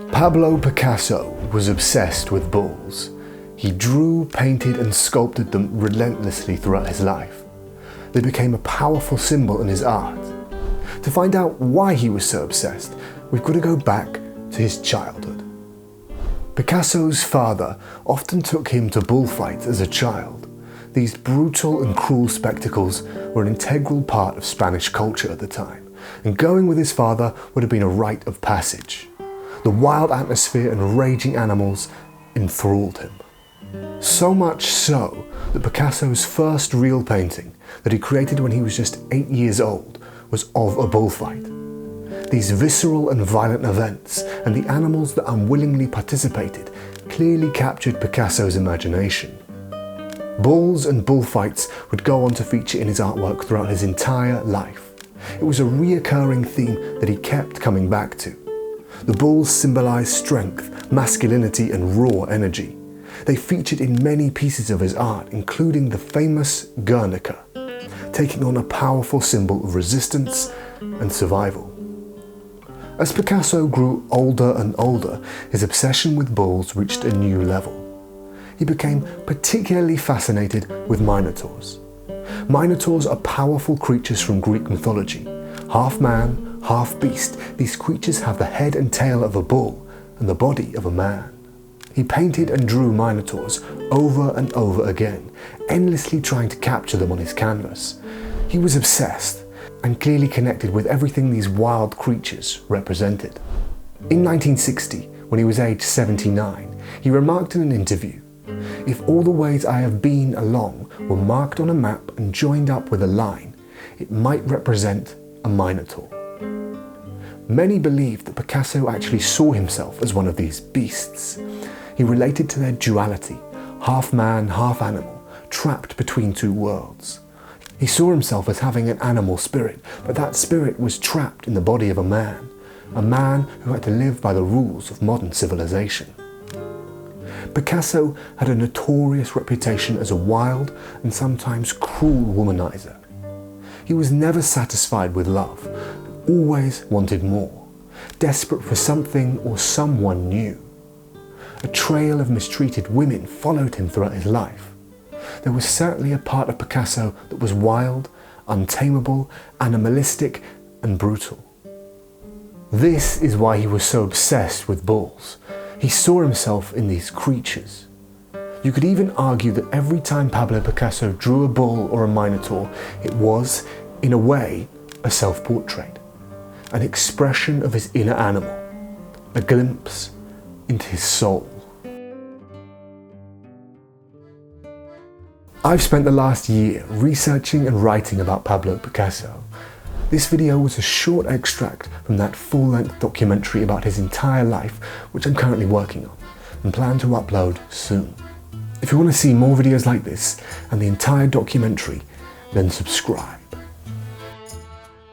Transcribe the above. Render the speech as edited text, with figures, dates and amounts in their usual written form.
Pablo Picasso was obsessed with bulls. He drew, painted and sculpted them relentlessly throughout his life. They became a powerful symbol in his art. To find out why he was so obsessed, we've got to go back to his childhood. Picasso's father often took him to bullfights as a child. These brutal and cruel spectacles were an integral part of Spanish culture at the time, and going with his father would have been a rite of passage. The wild atmosphere and raging animals enthralled him. So much so that Picasso's first real painting, that he created when he was just 8 years old, was of a bullfight. These visceral and violent events, and the animals that unwillingly participated, clearly captured Picasso's imagination. Bulls and bullfights would go on to feature in his artwork throughout his entire life. It was a reoccurring theme that he kept coming back to. The bulls symbolised strength, masculinity and raw energy. They featured in many pieces of his art, including the famous Guernica, taking on a powerful symbol of resistance and survival. As Picasso grew older and older, his obsession with bulls reached a new level. He became particularly fascinated with minotaurs. Minotaurs are powerful creatures from Greek mythology. Half man, half beast, these creatures have the head and tail of a bull and the body of a man. He painted and drew minotaurs over and over again, endlessly trying to capture them on his canvas. He was obsessed and clearly connected with everything these wild creatures represented. In 1960, when he was aged 79, he remarked in an interview, "If all the ways I have been along were marked on a map and joined up with a line, it might represent a minotaur." Many believe that Picasso actually saw himself as one of these beasts. He related to their duality, half man, half animal, trapped between two worlds. He saw himself as having an animal spirit, but that spirit was trapped in the body of a man who had to live by the rules of modern civilization. Picasso had a notorious reputation as a wild and sometimes cruel womanizer. He was never satisfied with love, but always wanted more, desperate for something or someone new. A trail of mistreated women followed him throughout his life. There was certainly a part of Picasso that was wild, untamable, animalistic, and brutal. This is why he was so obsessed with bulls. He saw himself in these creatures. You could even argue that every time Pablo Picasso drew a bull or a minotaur, it was, in a way, a self-portrait, an expression of his inner animal, a glimpse into his soul. I've spent the last year researching and writing about Pablo Picasso. This video was a short extract from that full-length documentary about his entire life, which I'm currently working on and plan to upload soon. If you want to see more videos like this and the entire documentary, then subscribe.